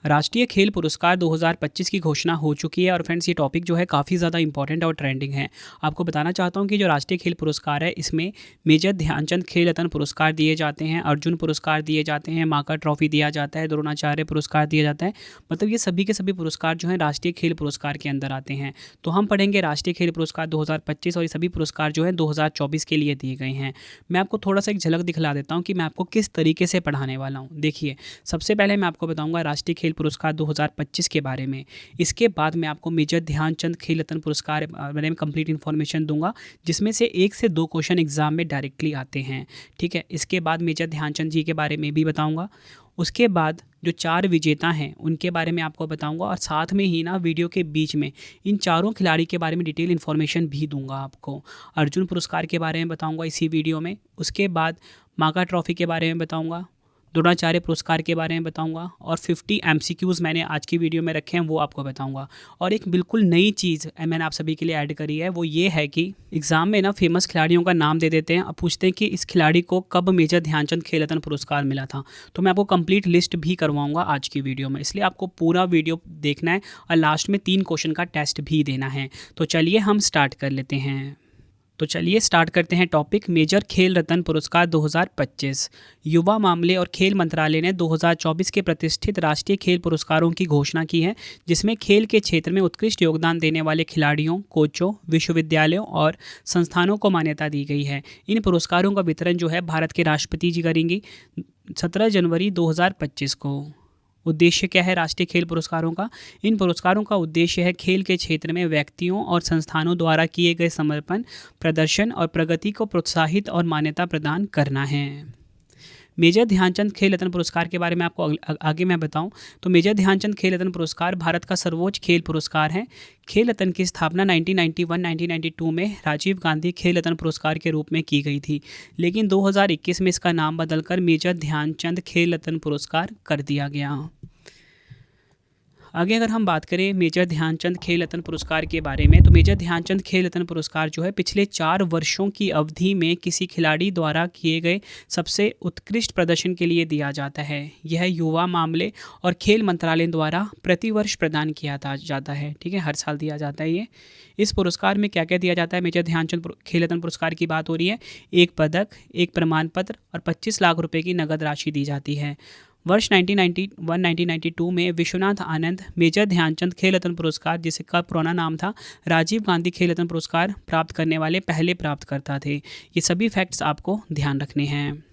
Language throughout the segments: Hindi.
राष्ट्रीय खेल पुरस्कार 2025 की घोषणा हो चुकी है और फ्रेंड्स ये टॉपिक जो है काफ़ी ज़्यादा इंपॉर्टेंट और ट्रेंडिंग है। आपको बताना चाहता हूँ कि जो राष्ट्रीय खेल पुरस्कार है इसमें मेजर ध्यानचंद खेल रत्न पुरस्कार दिए जाते हैं, अर्जुन पुरस्कार दिए जाते हैं, माका ट्रॉफी दिया जाता है, द्रोणाचार्य पुरस्कार दिया जाता है। मतलब ये सभी के सभी पुरस्कार जो हैं राष्ट्रीय खेल पुरस्कार के अंदर आते हैं। तो हम पढ़ेंगे राष्ट्रीय खेल पुरस्कार 2025 और ये सभी पुरस्कार जो हैं 2024 के लिए दिए गए हैं। मैं आपको थोड़ा सा एक झलक दिखला देता हूँ कि मैं आपको किस तरीके से पढ़ाने वाला हूँ। देखिए, सबसे पहले मैं आपको बताऊँगा राष्ट्रीय खेल पुरस्कार 2025 के बारे में। इसके बाद मैं आपको मेजर ध्यानचंद खेल रत्न पुरस्कार बारे में कंप्लीट इन्फॉर्मेशन दूंगा, जिसमें से 1 से 2 क्वेश्चन एग्जाम में डायरेक्टली आते हैं। ठीक है, इसके बाद मेजर ध्यानचंद जी के बारे में भी बताऊंगा। उसके बाद जो 4 विजेता हैं उनके बारे में आपको बताऊंगा और साथ में ही ना वीडियो के बीच में इन चारों खिलाड़ी के बारे में डिटेल इन्फॉर्मेशन भी दूंगा आपको। अर्जुन पुरस्कार के बारे में बताऊंगा इसी वीडियो में। उसके बाद माका ट्रॉफी के बारे में बताऊंगा, द्रोणाचार्य पुरस्कार के बारे में बताऊंगा और 50 एमसीक्यूज़ मैंने आज की वीडियो में रखे हैं वो आपको बताऊंगा। और एक बिल्कुल नई चीज़ मैंने आप सभी के लिए ऐड करी है, वो ये है कि एग्ज़ाम में ना फेमस खिलाड़ियों का नाम दे देते हैं और पूछते हैं कि इस खिलाड़ी को कब मेजर ध्यानचंद खेल रत्न पुरस्कार मिला था। तो मैं आपको कंप्लीट लिस्ट भी करवाऊँगा आज की वीडियो में, इसलिए आपको पूरा वीडियो देखना है और लास्ट में 3 क्वेश्चन का टेस्ट भी देना है। तो चलिए हम स्टार्ट कर लेते हैं। तो चलिए स्टार्ट करते हैं टॉपिक मेजर खेल रत्न पुरस्कार 2025। युवा मामले और खेल मंत्रालय ने 2024 के प्रतिष्ठित राष्ट्रीय खेल पुरस्कारों की घोषणा की है, जिसमें खेल के क्षेत्र में उत्कृष्ट योगदान देने वाले खिलाड़ियों, कोचों, विश्वविद्यालयों और संस्थानों को मान्यता दी गई है। इन पुरस्कारों का वितरण जो है भारत के राष्ट्रपति जी करेंगी 17 जनवरी 2025 को। उद्देश्य क्या है राष्ट्रीय खेल पुरस्कारों का? इन पुरस्कारों का उद्देश्य है खेल के क्षेत्र में व्यक्तियों और संस्थानों द्वारा किए गए समर्पण, प्रदर्शन और प्रगति को प्रोत्साहित और मान्यता प्रदान करना है। मेजर ध्यानचंद खेल रत्न पुरस्कार के बारे में आपको आगे मैं बताऊं तो मेजर ध्यानचंद खेल रत्न पुरस्कार भारत का सर्वोच्च खेल पुरस्कार है। खेल रत्न की स्थापना 1991-1992 में राजीव गांधी खेल रत्न पुरस्कार के रूप में की गई थी, लेकिन 2021 में इसका नाम बदलकर मेजर ध्यानचंद खेल रत्न पुरस्कार कर दिया गया। आगे अगर हम बात करें मेजर ध्यानचंद खेल रत्न पुरस्कार के बारे में, तो मेजर ध्यानचंद खेल रत्न पुरस्कार जो है पिछले 4 वर्षों की अवधि में किसी खिलाड़ी द्वारा किए गए सबसे उत्कृष्ट प्रदर्शन के लिए दिया जाता है। यह युवा मामले और खेल मंत्रालय द्वारा प्रतिवर्ष प्रदान किया जाता है। ठीक है, हर साल दिया जाता है ये। इस पुरस्कार में क्या क्या दिया जाता है? मेजर ध्यानचंद खेल रत्न पुरस्कार की बात हो रही है। 1 पदक, 1 प्रमाण पत्र और 25 लाख रुपए की नगद राशि दी जाती है। वर्ष 1991-1992 में विश्वनाथ आनंद मेजर ध्यानचंद खेल रत्न पुरस्कार, जिसका पुराना नाम था राजीव गांधी खेल रत्न पुरस्कार, प्राप्त करने वाले पहले प्राप्तकर्ता थे। ये सभी फैक्ट्स आपको ध्यान रखने हैं।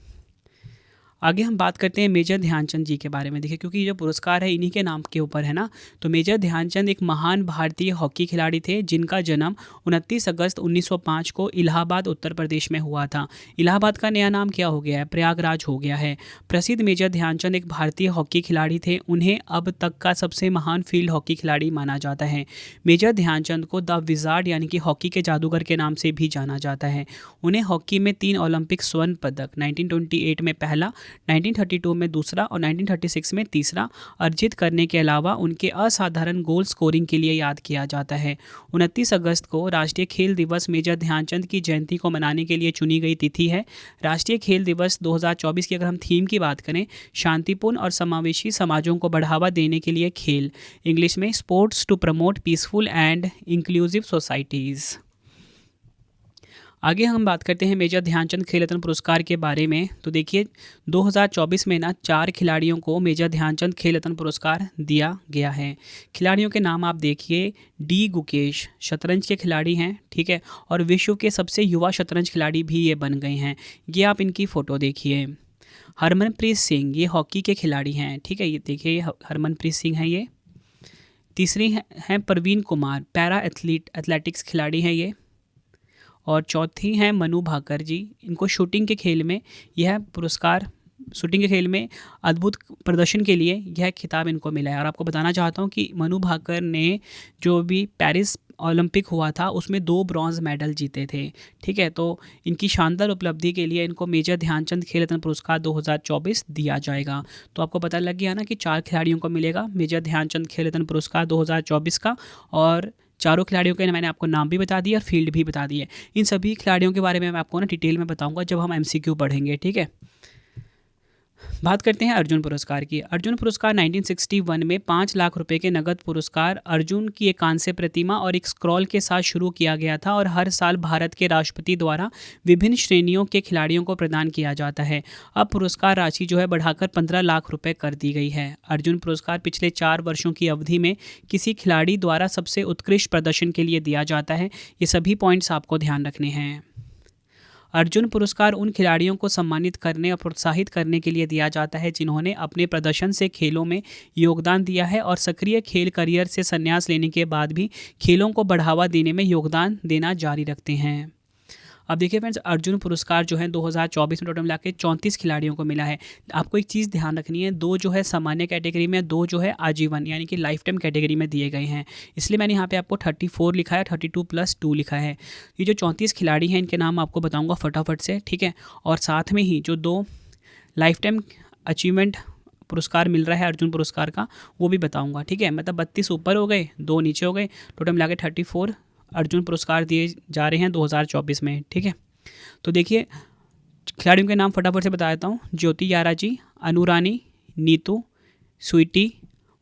आगे हम बात करते हैं मेजर ध्यानचंद जी के बारे में। देखिए, क्योंकि ये जो पुरस्कार है इन्हीं के नाम के ऊपर है ना, तो मेजर ध्यानचंद एक महान भारतीय हॉकी खिलाड़ी थे जिनका जन्म 29 अगस्त 1905 को इलाहाबाद उत्तर प्रदेश में हुआ था। इलाहाबाद का नया नाम क्या हो गया है? प्रयागराज हो गया है। प्रसिद्ध मेजर ध्यानचंद एक भारतीय हॉकी खिलाड़ी थे। उन्हें अब तक का सबसे महान फील्ड हॉकी खिलाड़ी माना जाता है। मेजर ध्यानचंद को द विजार्ड यानी कि हॉकी के जादूगर के नाम से भी जाना जाता है। उन्हें हॉकी में 3 ओलंपिक स्वर्ण पदक, 1928 में पहला, 1932 में दूसरा और 1936 में तीसरा अर्जित करने के अलावा उनके असाधारण गोल स्कोरिंग के लिए याद किया जाता है। 29 अगस्त को राष्ट्रीय खेल दिवस मेजर ध्यानचंद की जयंती को मनाने के लिए चुनी गई तिथि है। राष्ट्रीय खेल दिवस 2024 की अगर हम थीम की बात करें, शांतिपूर्ण और समावेशी समाजों को बढ़ावा देने के लिए खेल, इंग्लिश में sports to promote peaceful and inclusive societies. आगे हम बात करते हैं मेजर ध्यानचंद खेल रत्न पुरस्कार के बारे में। तो देखिए, 2024 में ना 4 खिलाड़ियों को मेजर ध्यानचंद खेल रत्न पुरस्कार दिया गया है। खिलाड़ियों के नाम आप देखिए, डी गुकेश शतरंज के खिलाड़ी हैं, ठीक है, और विश्व के सबसे युवा शतरंज खिलाड़ी भी ये बन गए हैं। ये आप इनकी फ़ोटो देखिए। हरमनप्रीत सिंह, ये हॉकी के खिलाड़ी हैं, ठीक है, ये देखिए हरमनप्रीत सिंह हैं ये। तीसरी हैं प्रवीण कुमार, पैरा एथलेटिक्स खिलाड़ी हैं ये। और चौथी हैं मनु भाकर जी, इनको शूटिंग के खेल में यह पुरस्कार, शूटिंग के खेल में अद्भुत प्रदर्शन के लिए यह खिताब इनको मिला है। और आपको बताना चाहता हूँ कि मनु भाकर ने जो भी पेरिस ओलंपिक हुआ था उसमें 2 ब्रॉन्ज मेडल जीते थे। ठीक है, तो इनकी शानदार उपलब्धि के लिए इनको मेजर ध्यानचंद खेल रत्न पुरस्कार 2024 दिया जाएगा। तो आपको पता लग गया ना कि 4 खिलाड़ियों को मिलेगा मेजर ध्यानचंद खेल रत्न पुरस्कार 2024 का, और चारों खिलाड़ियों के मैंने आपको नाम भी बता दिया और फील्ड भी बता दी है। इन सभी खिलाड़ियों के बारे में मैं आपको ना डिटेल में बताऊंगा जब हम एमसीक्यू पढ़ेंगे। ठीक है, बात करते हैं अर्जुन पुरस्कार की। अर्जुन पुरस्कार 1961 में 5 लाख रुपए के नगद पुरस्कार, अर्जुन की एक कांस्य प्रतिमा और एक स्क्रॉल के साथ शुरू किया गया था और हर साल भारत के राष्ट्रपति द्वारा विभिन्न श्रेणियों के खिलाड़ियों को प्रदान किया जाता है। अब पुरस्कार राशि जो है बढ़ाकर 15 लाख रुपए कर दी गई है। अर्जुन पुरस्कार पिछले 4 वर्षों की अवधि में किसी खिलाड़ी द्वारा सबसे उत्कृष्ट प्रदर्शन के लिए दिया जाता है। ये सभी पॉइंट्स आपको ध्यान रखने हैं। अर्जुन पुरस्कार उन खिलाड़ियों को सम्मानित करने और प्रोत्साहित करने के लिए दिया जाता है जिन्होंने अपने प्रदर्शन से खेलों में योगदान दिया है और सक्रिय खेल करियर से संन्यास लेने के बाद भी खेलों को बढ़ावा देने में योगदान देना जारी रखते हैं। अब देखिए फ्रेंड्स, अर्जुन पुरस्कार जो है 2024 में टोटल मिला के 34 खिलाड़ियों को मिला है। आपको एक चीज़ ध्यान रखनी है, 2 जो है सामान्य कैटेगरी में, 2 जो है आजीवन यानी कि लाइफ टाइम कैटेगरी में दिए गए हैं। इसलिए मैंने यहाँ पे आपको 34 लिखा है, 32+2 लिखा है। ये जो 34 खिलाड़ी हैं इनके नाम आपको बताऊँगा फटाफट से, ठीक है। और साथ में ही जो 2 लाइफ टाइम अचीवमेंट पुरस्कार मिल रहा है अर्जुन पुरस्कार का, वो भी बताऊँगा, ठीक है। मतलब 32 ऊपर हो गए, 2 नीचे हो गए, टोटल मिला के 34 अर्जुन पुरस्कार दिए जा रहे हैं 2024 में, ठीक है। तो देखिए खिलाड़ियों के नाम फटाफट से बता देता हूँ। ज्योति यारा जी, अनुरानी, नीतू, स्वीटी,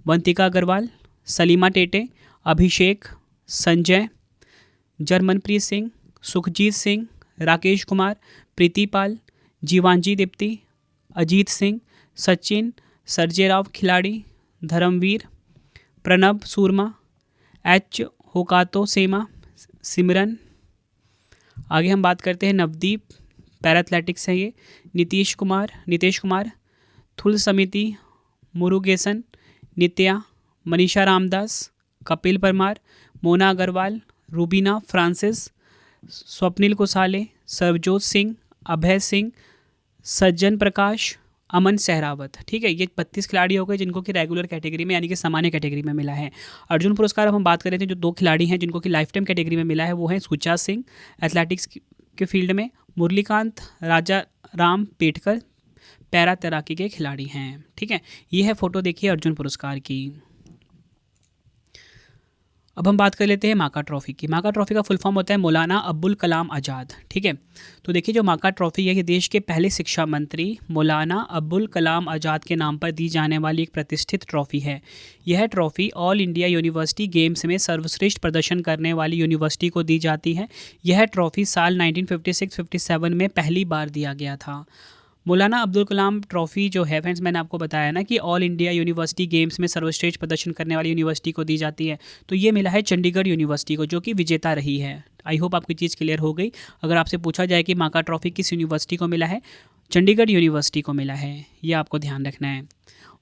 वंतिका अग्रवाल, सलीमा टेटे, अभिषेक, संजय, जर्मनप्रीत सिंह, सुखजीत सिंह, राकेश कुमार, प्रीतिपाल, जीवांजी दीप्ति, अजीत सिंह, सचिन, सर्जेराव खिलाड़ी, धर्मवीर, प्रणब सूरमा, एच होकातो सेमा, सिमरन। आगे हम बात करते हैं नवदीप, पैरा एथलेटिक्स है ये, नीतीश कुमार, थुल समिति, मुरुगेसन, नित्या, मनीषा रामदास, कपिल परमार, मोना अग्रवाल, रूबीना फ्रांसिस, स्वप्निल कुसाले, सरबजोत सिंह, अभय सिंह, सज्जन प्रकाश, अमन सहरावत, ठीक है। ये 32 खिलाड़ी हो गए जिनको कि रेगुलर कैटेगरी में यानी कि सामान्य कैटेगरी में मिला है। अर्जुन पुरस्कार अब हम बात कर रहे थे, जो 2 खिलाड़ी हैं जिनको कि लाइफ टाइम कैटेगरी में मिला है वो हैं सुचा सिंह एथलेटिक्स के फील्ड में, मुरलीकांत राजा राम पेटकर पैरा तैराकी के खिलाड़ी हैं, ठीक है। ये है फोटो देखिए अर्जुन पुरस्कार की। अब हम बात कर लेते हैं माका ट्रॉफ़ी की। माका ट्रॉफ़ी का फुल फॉर्म होता है मौलाना अब्दुल कलाम आज़ाद, ठीक है। तो देखिए जो माका ट्रॉफ़ी है ये देश के पहले शिक्षा मंत्री मौलाना अब्दुल कलाम आज़ाद के नाम पर दी जाने वाली एक प्रतिष्ठित ट्रॉफ़ी है। यह trophy all India university games में सर्वश्रेष्ठ प्रदर्शन करने वाली यूनिवर्सिटी को दी जाती है। यह ट्रॉफ़ी साल 1956-57 में पहली बार दिया गया था। मौलाना अब्दुल कलाम ट्रॉफ़ी जो है फ्रेंड्स, मैंने आपको बताया ना कि ऑल इंडिया यूनिवर्सिटी गेम्स में सर्वश्रेष्ठ प्रदर्शन करने वाली यूनिवर्सिटी को दी जाती है। तो ये मिला है चंडीगढ़ यूनिवर्सिटी को, जो कि विजेता रही है। आई होप आपकी चीज़ क्लियर हो गई। अगर आपसे पूछा जाए कि माका ट्रॉफ़ी किस यूनिवर्सिटी को मिला है, चंडीगढ़ यूनिवर्सिटी को मिला है, ये आपको ध्यान रखना है।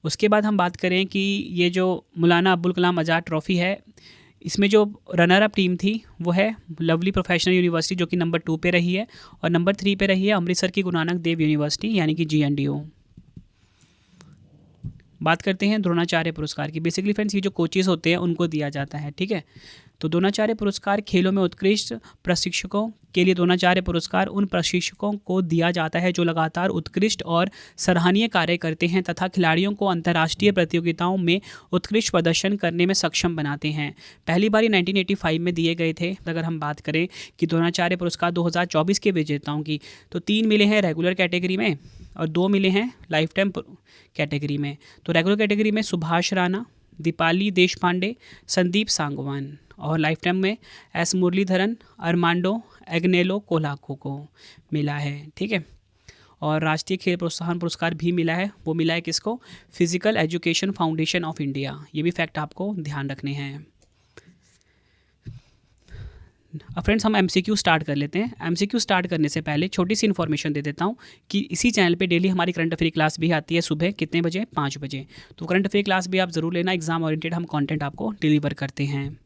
उसके बाद हम बात करें कि ये जो मौलाना अब्दुल कलाम आज़ाद ट्रॉफ़ी है, इसमें जो रनर अप टीम थी वो है लवली प्रोफेशनल यूनिवर्सिटी जो कि नंबर 2 पे रही है, और नंबर 3 पे रही है अमृतसर की गुरु नानक देव यूनिवर्सिटी यानी कि GNDU। बात करते हैं द्रोणाचार्य पुरस्कार की। बेसिकली फ्रेंड्स ये जो कोचेज़ होते हैं उनको दिया जाता है, ठीक है। तो द्रोणाचार्य पुरस्कार खेलों में उत्कृष्ट प्रशिक्षकों के लिए द्रोणाचार्य पुरस्कार उन प्रशिक्षकों को दिया जाता है जो लगातार उत्कृष्ट और सराहनीय कार्य करते हैं तथा खिलाड़ियों को अंतर्राष्ट्रीय प्रतियोगिताओं में उत्कृष्ट प्रदर्शन करने में सक्षम बनाते हैं। पहली बार 1985 में दिए गए थे। अगर हम बात करें कि द्रोणाचार्य पुरस्कार 2024 के विजेताओं की, तो 3 मिले हैं रेगुलर कैटेगरी में और 2 मिले हैं लाइफ टाइम कैटेगरी में। तो रेगुलर कैटेगरी में सुभाष राणा, दीपाली देशपांडे, संदीप सांगवान, और लाइफ टाइम में एस मुरलीधरन, अरमांडो एग्नेलो कोलाको को मिला है, ठीक है। और राष्ट्रीय खेल प्रोत्साहन पुरस्कार भी मिला है। वो मिला है किसको? Physical education foundation of India. ये भी फैक्ट आपको ध्यान रखने हैं। अब फ्रेंड्स हम MCQ स्टार्ट कर लेते हैं। MCQ स्टार्ट करने से पहले छोटी सी इन्फॉर्मेशन दे देता हूँ कि इसी चैनल पे डेली हमारी करंट अफेयर क्लास भी आती है सुबह कितने बजे? 5 बजे। तो करंट अफेयर क्लास भी आप ज़रूर लेना। एग्जाम ओरिएंटेड हम कंटेंट आपको डिलीवर करते हैं।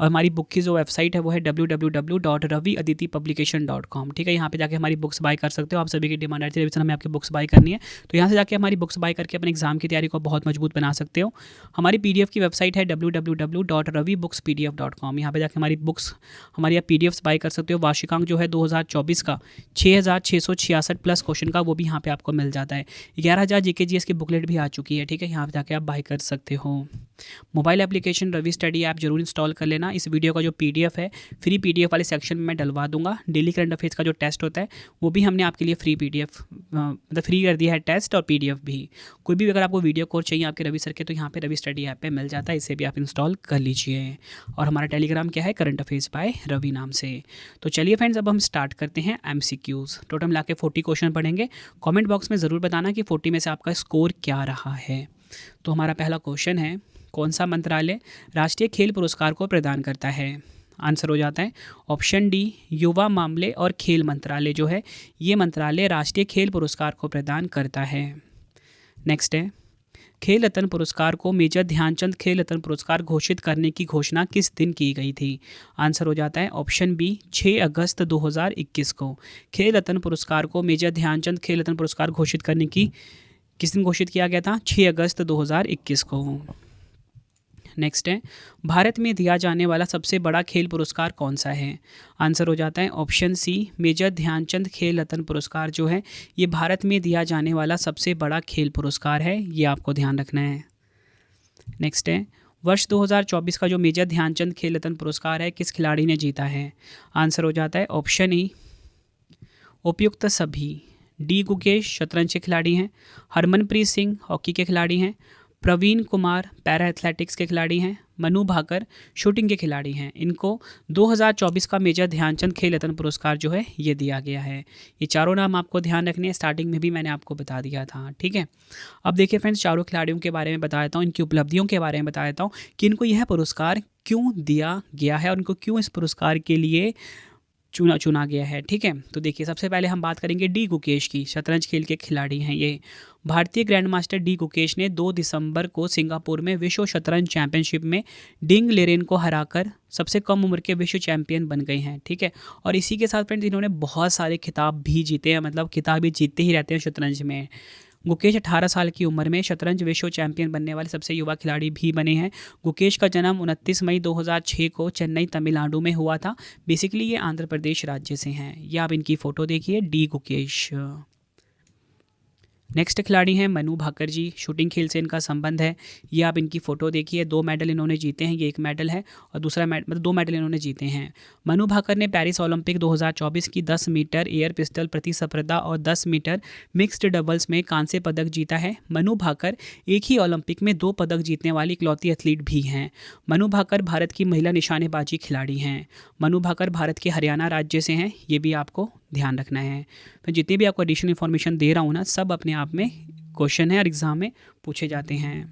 और हमारी बुक की जो वेबसाइट है वो है www.raviaditipublication.com, ठीक है। यहाँ पे जाके हमारी बुक्स बाय कर सकते हो। आप सभी की डिमांड है रिविजन हमें आपकी बुक्स बाय करनी है, तो यहाँ से जाके हमारी बुक्स बाय करके अपने एग्जाम की तैयारी को बहुत मजबूत बना सकते हो। हमारी PDF की वेबसाइट है www.ravibookspdf.com। यहाँ पे जाके हमारी बुक्स हमारी आप PDFs बाय कर सकते हो। वार्षिकांक जो है 2024 का 6666 प्लस क्वेश्चन का, वो भी यहाँ पे आपको मिल जाता है। 11,000 GK GS की बुकलेट भी आ चुकी है, ठीक है। यहाँ पे जाके आप बाय कर सकते हो। Mobile application Ravi study app जरूर इंस्टॉल कर लेना। इस वीडियो का जो पीडीएफ है फ्री पीडीएफ वाले सेक्शन में मैं डलवा दूंगा। डेली करंट अफेयर्स का जो टेस्ट होता है वो भी हमने आपके लिए फ्री पीडीएफ मतलब फ्री कर दिया है, टेस्ट और पीडीएफ भी। कोई भी अगर आपको वीडियो कोर्स चाहिए आपके रवि सर के, तो यहाँ पे रवि स्टडी ऐप पे मिल जाता है, इसे भी आप इंस्टॉल कर लीजिए। और हमारा टेलीग्राम क्या है, करंट अफेयर्स बाय रवि नाम से। तो चलिए फ्रेंड्स, अब हम स्टार्ट करते हैं एमसीक्यूज़। टोटल मिला के 40 क्वेश्चन पढ़ेंगे। कमेंट बॉक्स में ज़रूर बताना कि 40 में से आपका स्कोर क्या रहा है। तो हमारा पहला क्वेश्चन है, कौन सा मंत्रालय राष्ट्रीय खेल पुरस्कार को प्रदान करता है? आंसर हो जाता है ऑप्शन डी, युवा मामले और खेल मंत्रालय जो है ये मंत्रालय राष्ट्रीय खेल पुरस्कार को प्रदान करता है। नेक्स्ट है, खेल रत्न पुरस्कार को मेजर ध्यानचंद खेल रत्न पुरस्कार घोषित करने की घोषणा किस दिन की गई थी? आंसर हो जाता है ऑप्शन बी, 6 अगस्त 2021 को। खेल रत्न पुरस्कार को मेजर ध्यानचंद खेल रत्न पुरस्कार घोषित करने की किस दिन घोषित किया गया था? 6 अगस्त 2021 को। नेक्स्ट है, भारत में दिया जाने वाला सबसे बड़ा खेल पुरस्कार कौन सा है? आंसर हो जाता है ऑप्शन सी, मेजर ध्यानचंद खेल रत्न पुरस्कार जो है ये भारत में दिया जाने वाला सबसे बड़ा खेल पुरस्कार है, ये आपको ध्यान रखना है। नेक्स्ट है, वर्ष 2024 का जो मेजर ध्यानचंद खेल रत्न पुरस्कार है किस खिलाड़ी ने जीता है? आंसर हो जाता है ऑप्शन ई, उपयुक्त सभी। डी गुकेश शतरंज के खिलाड़ी हैं, हरमनप्रीत सिंह हॉकी के खिलाड़ी हैं, प्रवीण कुमार पैरा एथलेटिक्स के खिलाड़ी हैं, मनु भाकर शूटिंग के खिलाड़ी हैं। इनको 2024 का मेजर ध्यानचंद खेल रत्न पुरस्कार जो है ये दिया गया है। ये चारों नाम आपको ध्यान रखने हैं, स्टार्टिंग में भी मैंने आपको बता दिया था, ठीक है। अब देखिए फ्रेंड्स, चारों खिलाड़ियों के बारे में बता देता हूँ, इनकी उपलब्धियों के बारे में बता देता हूँ कि इनको यह पुरस्कार क्यों दिया गया है और उनको क्यों इस पुरस्कार के लिए चुना गया है, ठीक है। तो देखिए, सबसे पहले हम बात करेंगे डी गुकेश की। शतरंज खेल के खिलाड़ी हैं ये। भारतीय ग्रैंड मास्टर डी गुकेश ने 2 दिसंबर को सिंगापुर में विश्व शतरंज चैंपियनशिप में डिंग लेरेन को हराकर सबसे कम उम्र के विश्व चैंपियन बन गए हैं, ठीक है। और इसी के साथ फ्रेंड्स इन्होंने बहुत सारे खिताब भी जीते हैं, मतलब खिताब जीतते ही रहते हैं शतरंज में। गुकेश 18 साल की उम्र में शतरंज विश्व चैंपियन बनने वाले सबसे युवा खिलाड़ी भी बने हैं। गुकेश का जन्म 29 मई 2006 को चेन्नई तमिलनाडु में हुआ था। बेसिकली ये आंध्र प्रदेश राज्य से हैं। ये आप इनकी फ़ोटो देखिए, डी गुकेश। नेक्स्ट खिलाड़ी हैं मनु भाकर जी। शूटिंग खेल से इनका संबंध है। ये आप इनकी फ़ोटो देखिए, 2 मेडल इन्होंने जीते हैं, ये 1 मेडल है और दूसरा मतलब 2 मेडल इन्होंने जीते हैं। मनु भाकर ने पेरिस ओलंपिक 2024 की 10 मीटर एयर पिस्टल प्रतिस्पर्धा और 10 मीटर मिक्स्ड डबल्स में कांस्य पदक जीता है। मनु भाकर एक ही ओलंपिक में 2 पदक जीतने वाली इकलौती एथलीट भी हैं। मनु भाकर भारत की महिला निशानेबाजी खिलाड़ी हैं। मनु भाकर भारत के हरियाणा राज्य से हैं, ये भी आपको ध्यान रखना है। फिर जितनी भी आपको एडिशनल इन्फॉर्मेशन दे रहा हूँ ना, सब अपने आप में क्वेश्चन है और एग्जाम में पूछे जाते हैं।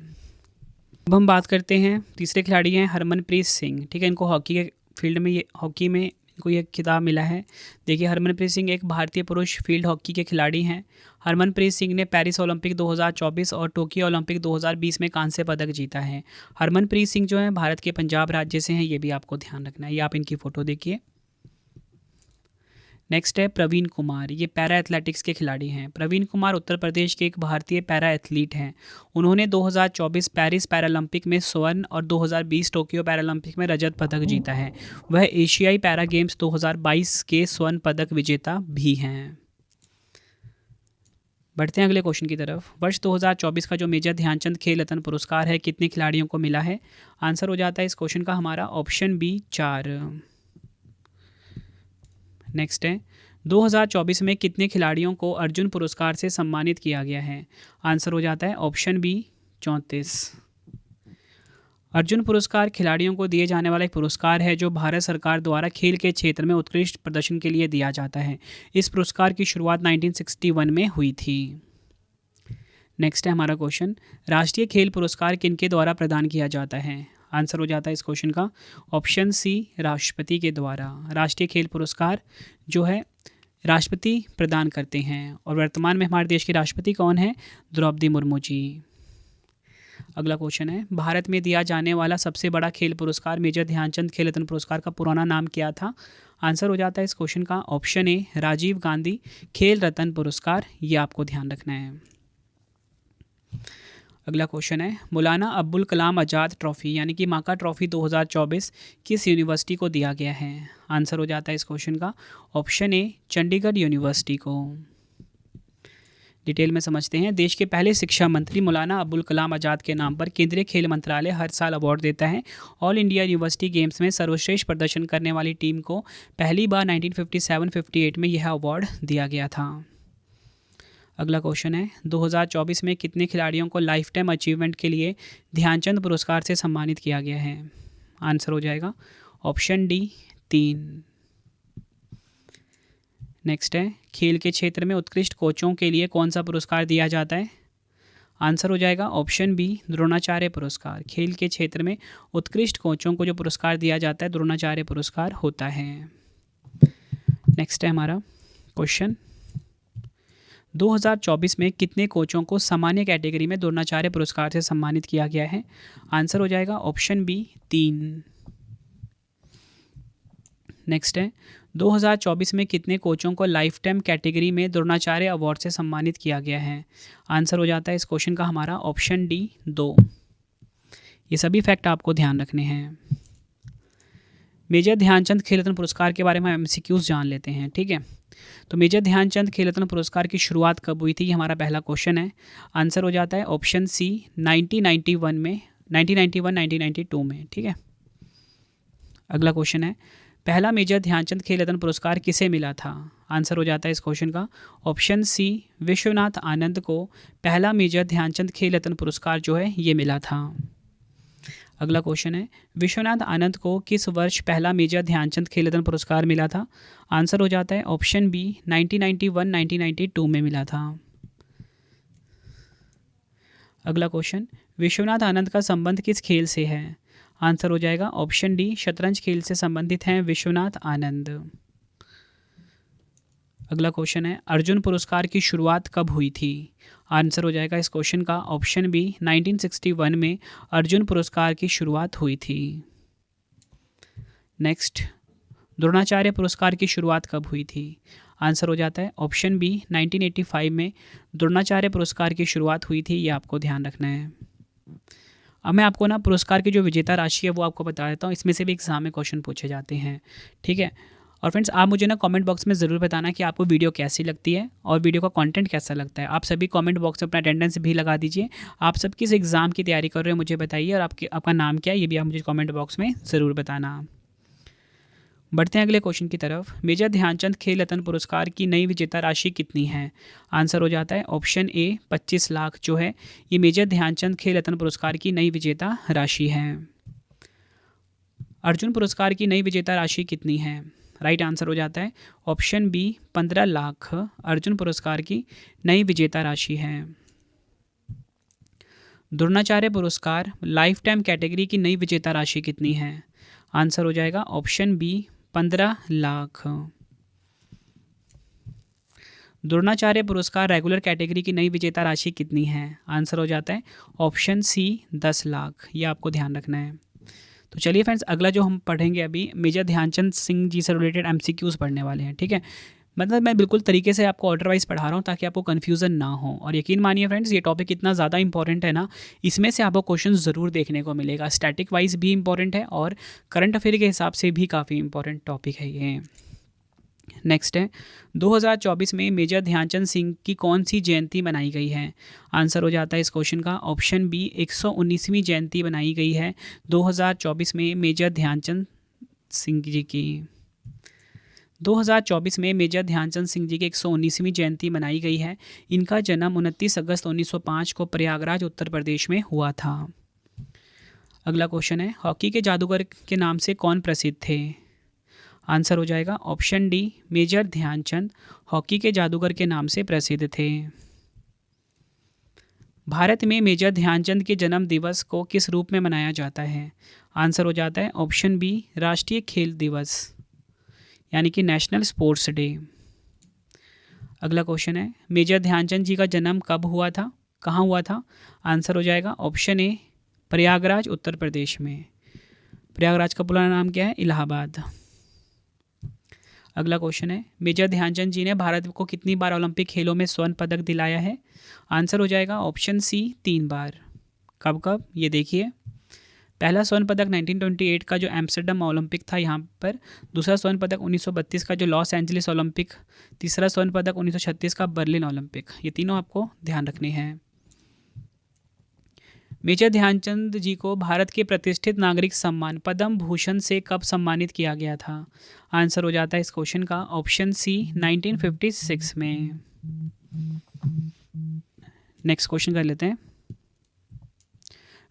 अब हम बात करते हैं, तीसरे खिलाड़ी हैं हरमनप्रीत सिंह, ठीक है। इनको हॉकी के फील्ड में हॉकी में इनको ये खिताब मिला है। देखिए, हरमनप्रीत सिंह एक भारतीय पुरुष फील्ड हॉकी के खिलाड़ी हैं। हरमनप्रीत सिंह ने पेरिस ओलंपिक 2024 और टोक्यो ओलंपिक 2020 में कांस्य पदक जीता है। हरमनप्रीत सिंह जो है भारत के पंजाब राज्य से हैं, ये भी आपको ध्यान रखना है। ये आप इनकी फ़ोटो देखिए। नेक्स्ट है प्रवीण कुमार। ये पैरा एथलेटिक्स के खिलाड़ी हैं। प्रवीण कुमार उत्तर प्रदेश के एक भारतीय पैरा एथलीट हैं। उन्होंने 2024 पेरिस पैरालंपिक में स्वर्ण और 2020 टोक्यो पैरालंपिक में रजत पदक जीता है। वह एशियाई पैरा गेम्स 2022 के स्वर्ण पदक विजेता भी हैं। बढ़ते हैं अगले क्वेश्चन की तरफ। वर्ष 2024 का जो मेजर ध्यानचंद खेल रत्न पुरस्कार है कितने खिलाड़ियों को मिला है? आंसर हो जाता है इस क्वेश्चन का हमारा ऑप्शन बी, 4। नेक्स्ट है, 2024 में कितने खिलाड़ियों को अर्जुन पुरस्कार से सम्मानित किया गया है? आंसर हो जाता है ऑप्शन बी, 34। अर्जुन पुरस्कार खिलाड़ियों को दिए जाने वाला एक पुरस्कार है जो भारत सरकार द्वारा खेल के क्षेत्र में उत्कृष्ट प्रदर्शन के लिए दिया जाता है। इस पुरस्कार की शुरुआत 1961 में हुई थी। नेक्स्ट है हमारा क्वेश्चन, राष्ट्रीय खेल पुरस्कार किनके द्वारा प्रदान किया जाता है? आंसर हो जाता है इस क्वेश्चन का ऑप्शन सी, राष्ट्रपति के द्वारा। राष्ट्रीय खेल पुरस्कार जो है राष्ट्रपति प्रदान करते हैं और वर्तमान में हमारे देश के राष्ट्रपति कौन है? द्रौपदी मुर्मू जी। अगला क्वेश्चन है, भारत में दिया जाने वाला सबसे बड़ा खेल पुरस्कार मेजर ध्यानचंद खेल रत्न पुरस्कार का पुराना नाम क्या था? आंसर हो जाता है इस क्वेश्चन का ऑप्शन ए, राजीव गांधी खेल रत्न पुरस्कार। ये आपको ध्यान रखना है। अगला क्वेश्चन है, मौलाना अब्दुल कलाम आज़ाद ट्रॉफी यानी कि माका ट्रॉफी 2024 किस यूनिवर्सिटी को दिया गया है? आंसर हो जाता है इस क्वेश्चन का ऑप्शन ए, चंडीगढ़ यूनिवर्सिटी को। डिटेल में समझते हैं। देश के पहले शिक्षा मंत्री मौलाना अबुल कलाम आज़ाद के नाम पर केंद्रीय खेल मंत्रालय हर साल अवार्ड देता है। ऑल इंडिया यूनिवर्सिटी गेम्स में सर्वश्रेष्ठ प्रदर्शन करने वाली टीम को पहली बार 1957-58 में यह अवार्ड दिया गया था। अगला क्वेश्चन है, 2024 में कितने खिलाड़ियों को लाइफ टाइम अचीवमेंट के लिए ध्यानचंद पुरस्कार से सम्मानित किया गया है? आंसर हो जाएगा ऑप्शन डी 3। नेक्स्ट है, खेल के क्षेत्र में उत्कृष्ट कोचों के लिए कौन सा पुरस्कार दिया जाता है? आंसर हो जाएगा ऑप्शन बी द्रोणाचार्य पुरस्कार। खेल के क्षेत्र में उत्कृष्ट कोचों को जो पुरस्कार दिया जाता है द्रोणाचार्य पुरस्कार होता है। नेक्स्ट है हमारा क्वेश्चन, 2024 में कितने कोचों को सामान्य कैटेगरी में द्रोणाचार्य पुरस्कार से सम्मानित किया गया है? आंसर हो जाएगा ऑप्शन बी 3। नेक्स्ट है, 2024 में कितने कोचों को लाइफ टाइम कैटेगरी में द्रोणाचार्य अवार्ड से सम्मानित किया गया है? आंसर हो जाता है इस क्वेश्चन का हमारा ऑप्शन डी 2। ये सभी फैक्ट आपको ध्यान रखने हैं। मेजर ध्यानचंद खेल रत्न पुरस्कार के बारे में एमसीक्यूज जान लेते हैं, ठीक है। तो मेजर ध्यानचंद खेल रत्न पुरस्कार की शुरुआत कब हुई थी, ये हमारा पहला क्वेश्चन है। आंसर हो जाता है ऑप्शन सी 1991 में, 1992 में, ठीक है। अगला क्वेश्चन है, पहला मेजर ध्यानचंद खेल रत्न पुरस्कार किसे मिला था? आंसर हो जाता है इस क्वेश्चन का ऑप्शन सी विश्वनाथ आनंद को पहला मेजर ध्यानचंद खेल रत्न पुरस्कार जो है ये मिला था। अगला क्वेश्चन है, विश्वनाथ आनंद को किस वर्ष पहला मेजर ध्यानचंद खेल रत्न पुरस्कार मिला था? आंसर हो जाता है ऑप्शन बी 1991-1992 में मिला था। अगला क्वेश्चन, विश्वनाथ आनंद का संबंध किस खेल से है? आंसर हो जाएगा ऑप्शन डी शतरंज खेल से संबंधित हैं विश्वनाथ आनंद। अगला क्वेश्चन है, अर्जुन पुरस्कार की शुरुआत कब हुई थी? आंसर हो जाएगा इस क्वेश्चन का ऑप्शन बी 1961 में अर्जुन पुरस्कार की शुरुआत हुई थी। नेक्स्ट, द्रोणाचार्य पुरस्कार की शुरुआत कब हुई थी? आंसर हो जाता है ऑप्शन बी 1985 में द्रोणाचार्य पुरस्कार की शुरुआत हुई थी। ये आपको ध्यान रखना है। अब मैं आपको ना पुरस्कार की जो विजेता राशि है वो आपको बता देता हूँ। इसमें से भी एग्जाम में क्वेश्चन पूछे जाते हैं, ठीक है। और फ्रेंड्स, आप मुझे ना कमेंट बॉक्स में ज़रूर बताना कि आपको वीडियो कैसी लगती है और वीडियो का कंटेंट कैसा लगता है। आप सभी कमेंट बॉक्स में अपना अटेंडेंस भी लगा दीजिए। आप सब किस एग्ज़ाम की तैयारी कर रहे हो मुझे बताइए, और आपका नाम क्या है ये भी आप मुझे कमेंट बॉक्स में ज़रूर बताना। बढ़ते हैं अगले क्वेश्चन की तरफ। मेजर ध्यानचंद खेल रत्न पुरस्कार की नई विजेता राशि कितनी है? आंसर हो जाता है ऑप्शन ए 25 लाख जो है ये मेजर ध्यानचंद खेल रत्न पुरस्कार की नई विजेता राशि है। अर्जुन पुरस्कार की नई विजेता राशि कितनी है? राइट आंसर हो जाता है ऑप्शन बी 15 लाख अर्जुन पुरस्कार की नई विजेता राशि है। द्रोणाचार्य पुरस्कार लाइफ टाइम कैटेगरी की नई विजेता राशि कितनी है? आंसर हो जाएगा ऑप्शन बी 15 लाख। द्रोणाचार्य पुरस्कार रेगुलर कैटेगरी की नई विजेता राशि कितनी है? आंसर हो जाता है ऑप्शन सी 10 लाख। ये आपको ध्यान रखना है। तो चलिए फ्रेंड्स, अगला जो हम पढ़ेंगे अभी मेजर ध्यानचंद सिंह जी से रिलेटेड एमसीक्यूज पढ़ने वाले हैं, ठीक है। मतलब मैं बिल्कुल तरीके से आपको ऑर्डर वाइज पढ़ा रहा हूँ ताकि आपको कन्फ्यूज़न ना हो। और यकीन मानिए फ्रेंड्स, ये टॉपिक इतना ज़्यादा इंपॉर्टेंट है ना, इसमें से आपको क्वेश्चन ज़रूर देखने को मिलेगा। स्टैटिक वाइज भी इंपॉर्टेंट है और करंट अफेयर के हिसाब से भी काफ़ी इंपॉर्टेंट टॉपिक है ये। नेक्स्ट है, 2024 में मेजर ध्यानचंद सिंह की कौन सी जयंती मनाई गई है? आंसर हो जाता है इस क्वेश्चन का ऑप्शन बी 119वीं जयंती बनाई गई है 2024 में मेजर ध्यानचंद सिंह जी की। 2024 में मेजर ध्यानचंद सिंह जी की 119वीं जयंती मनाई गई है। इनका जन्म 29 अगस्त 1905 को प्रयागराज उत्तर प्रदेश में हुआ था। अगला क्वेश्चन है, हॉकी के जादूगर के नाम से कौन प्रसिद्ध थे? आंसर हो जाएगा option D Major Dhyanchand hockey के जादूगर के नाम से प्रसिद्ध थे। भारत में मेजर ध्यानचंद के जन्म दिवस को किस रूप में मनाया जाता है? आंसर हो जाता है ऑप्शन बी राष्ट्रीय खेल दिवस, यानी कि नेशनल स्पोर्ट्स डे। अगला क्वेश्चन है, मेजर ध्यानचंद जी का जन्म कब हुआ था, कहाँ हुआ था? आंसर हो जाएगा ऑप्शन ए प्रयागराज उत्तर प्रदेश में। प्रयागराज का पुराना नाम क्या है? इलाहाबाद। अगला क्वेश्चन है, मेजर ध्यानचंद जी ने भारत को कितनी बार ओलंपिक खेलों में स्वर्ण पदक दिलाया है? आंसर हो जाएगा ऑप्शन सी 3 बार। कब कब ये देखिए, पहला स्वर्ण पदक 1928 का जो एम्स्टर्डम ओलंपिक था यहाँ पर, दूसरा स्वर्ण पदक 1932 का जो लॉस एंजलिस ओलंपिक, तीसरा स्वर्ण पदक 1936 का बर्लिन ओलंपिक। ये तीनों आपको ध्यान रखने हैं। मेजर ध्यानचंद जी को भारत के प्रतिष्ठित नागरिक सम्मान पद्म भूषण से कब सम्मानित किया गया था? आंसर हो जाता है इस क्वेश्चन का ऑप्शन सी 1956 में। नेक्स्ट क्वेश्चन कर लेते हैं।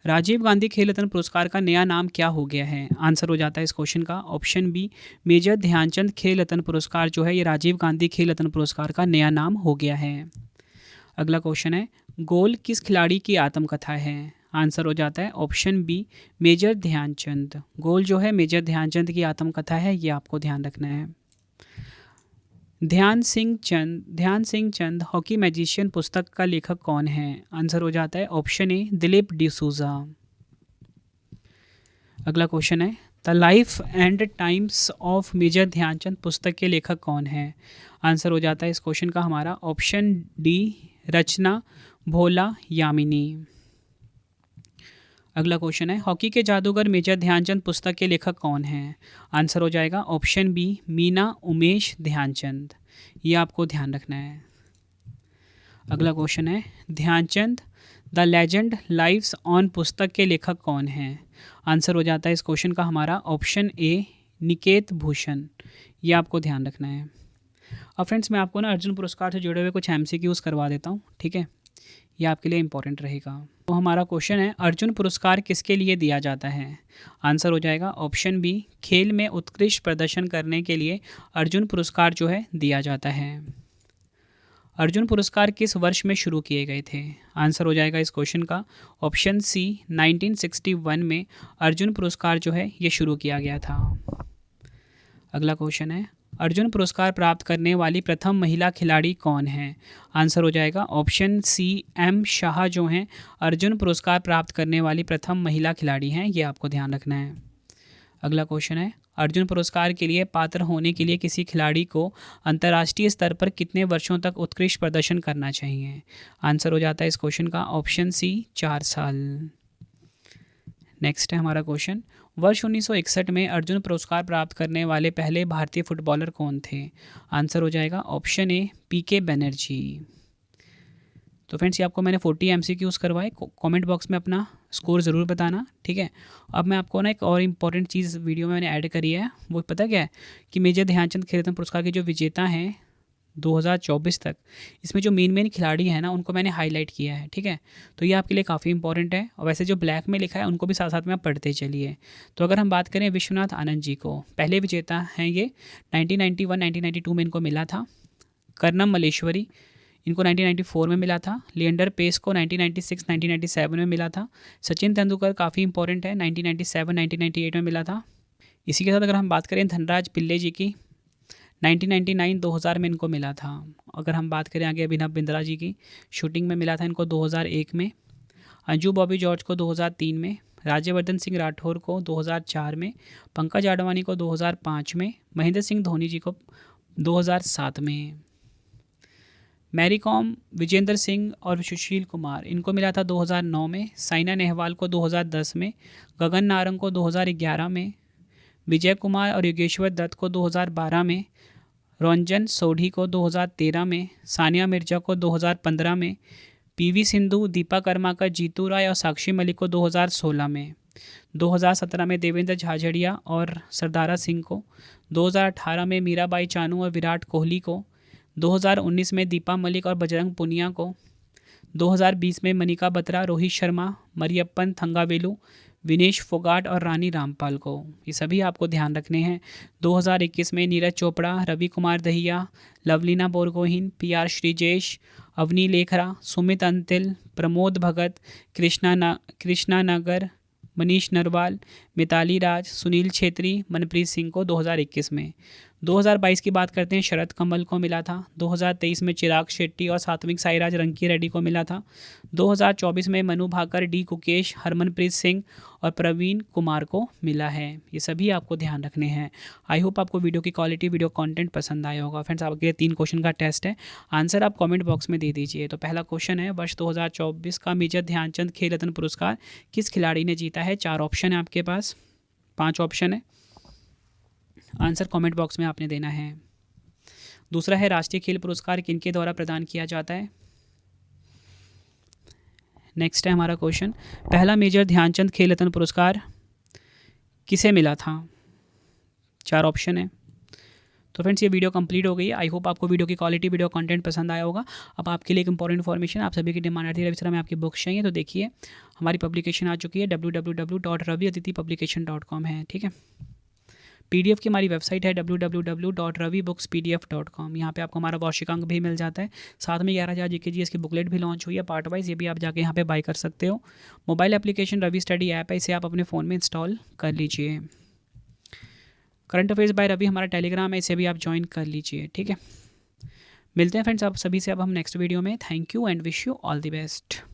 राजीव गांधी खेल रत्न पुरस्कार का नया नाम क्या हो गया है? आंसर हो जाता है इस क्वेश्चन का ऑप्शन बी मेजर ध्यानचंद खेल रत्न पुरस्कार जो है ये राजीव गांधी खेल रत्न पुरस्कार का नया नाम हो गया है। अगला क्वेश्चन है, गोल किस खिलाड़ी की आत्मकथा है? आंसर हो जाता है ऑप्शन बी मेजर ध्यानचंद। गोल जो है मेजर ध्यानचंद की आत्मकथा है, ये आपको ध्यान रखना है। ध्यान सिंह चंद हॉकी मैजिशियन पुस्तक का लेखक कौन है? आंसर हो जाता है ऑप्शन ए दिलीप डिसूजा। अगला क्वेश्चन है, the life and times of Major Dhyanchand पुस्तक के लेखक कौन है? आंसर हो जाता है इस क्वेश्चन का हमारा ऑप्शन डी रचना भोला यामिनी। अगला क्वेश्चन है, हॉकी के जादूगर मेजर ध्यानचंद पुस्तक के लेखक कौन हैं? आंसर हो जाएगा ऑप्शन बी मीना उमेश ध्यानचंद। ये आपको ध्यान रखना है। अगला क्वेश्चन है, Dhyanchand the legend lives on पुस्तक के लेखक कौन हैं? आंसर हो जाता है इस क्वेश्चन का हमारा ऑप्शन ए निकेत भूषण। ये आपको ध्यान रखना है। अब फ्रेंड्स मैं आपको ना अर्जुन पुरस्कार से जुड़े हुए कुछ MCQs करवा देता हूँ, ठीक है? ये आपके लिए इंपॉर्टेंट रहेगा। तो हमारा क्वेश्चन है, अर्जुन पुरस्कार किसके लिए दिया जाता है? आंसर हो जाएगा ऑप्शन बी खेल में उत्कृष्ट प्रदर्शन करने के लिए अर्जुन पुरस्कार जो है दिया जाता है। अर्जुन पुरस्कार किस वर्ष में शुरू किए गए थे? आंसर हो जाएगा इस क्वेश्चन का ऑप्शन सी 1961 में अर्जुन पुरस्कार जो है ये शुरू किया गया था। अगला क्वेश्चन है, अर्जुन पुरस्कार प्राप्त करने वाली प्रथम महिला खिलाड़ी कौन है? आंसर हो जाएगा ऑप्शन सी M शाह जो हैं अर्जुन पुरस्कार प्राप्त करने वाली प्रथम महिला खिलाड़ी हैं। ये आपको ध्यान रखना है। अगला क्वेश्चन है, अर्जुन पुरस्कार के लिए पात्र होने के लिए किसी खिलाड़ी को अंतर्राष्ट्रीय स्तर पर कितने वर्षों तक उत्कृष्ट प्रदर्शन करना चाहिए? आंसर हो जाता है इस क्वेश्चन का ऑप्शन सी 4 साल। नेक्स्ट है हमारा क्वेश्चन, वर्ष 1961 में अर्जुन पुरस्कार प्राप्त करने वाले पहले भारतीय फुटबॉलर कौन थे? आंसर हो जाएगा ऑप्शन ए PK बनर्जी। तो फ्रेंड्स ये आपको मैंने 40 MCQs करवाए। कमेंट बॉक्स में अपना स्कोर ज़रूर बताना, ठीक है? अब मैं आपको ना एक और इम्पॉर्टेंट चीज़ वीडियो में मैंने ऐड करी है, वो पता क्या है कि मेजर ध्यानचंद खेल रत्न पुरस्कार के जो विजेता हैं 2024 तक, इसमें जो मेन खिलाड़ी हैं ना उनको मैंने हाईलाइट किया है, ठीक है? तो ये आपके लिए काफ़ी इंपॉर्टेंट है। और वैसे जो ब्लैक में लिखा है उनको भी साथ साथ में आप पढ़ते चलिए। तो अगर हम बात करें विश्वनाथ आनंद जी को, पहले विजेता हैं ये 1991-1992 में इनको मिला था। कर्नम मलेश्वरी इनको 1994 में मिला था। लिएंडर पेस को 1996-1997 में मिला था। सचिन तेंदुलकर काफ़ी इंपॉर्टेंट है, 1997-1998 में मिला था। इसी के साथ अगर हम बात करें धनराज पिल्ले जी की, 1999-2000 में इनको मिला था। अगर हम बात करें आगे अभिनव बिंद्रा जी की, शूटिंग में मिला था इनको 2001 में। अंजू बॉबी जॉर्ज को 2003 में, राज्यवर्धन सिंह राठौर को 2004 में, पंकज आडवाणी को 2005 में, महेंद्र सिंह धोनी जी को 2007 में। मैरी कॉम, विजेंद्र सिंह और सुशील कुमार इनको मिला था 2009 में। साइना नेहवाल को 2010 में, गगन नारंग को 2011 में, विजय कुमार और योगेश्वर दत्त को 2012 में, रंजन सोढ़ी को 2013 में, सानिया मिर्जा को 2015 में, PV सिंधु, दीपा कर्माकर, जीतू राय और साक्षी मलिक को 2016 में, 2017 में देवेंद्र झाझड़िया और सरदारा सिंह को, 2018 में मीराबाई चानू और विराट कोहली को, 2019 में दीपा मलिक और बजरंग पुनिया को, 2020 में मनिका बत्रा, रोहित शर्मा, मरियप्पन थंगावेलु, विनेश फोगाट और रानी रामपाल को। ये सभी आपको ध्यान रखने हैं। 2021 में नीरज चोपड़ा, रवि कुमार दहिया, लवलीना बोरगोहिन, PR श्रीजेश, अवनी लेखरा, सुमित अंतिल, प्रमोद भगत, कृष्णा नागर, मनीष नरवाल, मिताली राज, सुनील छेत्री, मनप्रीत सिंह को 2021 में। 2022 की बात करते हैं, शरद कमल को मिला था। 2023 में चिराग शेट्टी और सात्विक साईराज रंकी रेड्डी को मिला था। 2024 में मनु भाकर, डी कुकेश, हरमनप्रीत सिंह और प्रवीण कुमार को मिला है। ये सभी आपको ध्यान रखने हैं। आई होप आपको वीडियो की क्वालिटी, वीडियो कंटेंट पसंद आया होगा। फ्रेंड्स, आपके लिए 3 क्वेश्चन का टेस्ट है, आंसर आप कमेंट बॉक्स में दे दीजिए। तो पहला क्वेश्चन है, वर्ष 2024 का मेजर ध्यानचंद खेल रत्न पुरस्कार किस खिलाड़ी ने जीता है? 4 ऑप्शन है आपके पास, 5 ऑप्शन है, आंसर कमेंट बॉक्स में आपने देना है। दूसरा है, राष्ट्रीय खेल पुरस्कार किनके द्वारा प्रदान किया जाता है? नेक्स्ट है हमारा क्वेश्चन, पहला मेजर ध्यानचंद खेल रत्न पुरस्कार किसे मिला था? 4 ऑप्शन है। तो फ्रेंड्स, ये वीडियो कंप्लीट हो गई है। आई होप आपको वीडियो की क्वालिटी, वीडियो कंटेंट पसंद आया होगा। अब आपके लिए एक इंपॉर्टेंट इन्फॉर्मेशन, आप सभी की डिमांड आती है रवि सर में आपकी बुक्स चाहिए, तो देखिए हमारी पब्लिकेशन आ चुकी है, www.raviaditippublication.com है, ठीक है। PDF की हमारी वेबसाइट है www.ravibookspdf.com। यहाँ पे आपको हमारा वार्षिकांक भी मिल जाता है, साथ में 11,000 GK GS की बुकलेट भी लॉन्च हुई है पार्ट वाइज, ये भी आप जाके यहाँ पे बाय कर सकते हो। Mobile application Ravi study app है, इसे आप अपने फ़ोन में इंस्टॉल कर लीजिए। करंट अफेयर्स बाय रवि हमारा टेलीग्राम है, इसे भी आप ज्वाइन कर लीजिए, ठीक है। मिलते हैं फ्रेंड्स आप सभी से अब हम नेक्स्ट वीडियो में। Thank you and wish you all the best.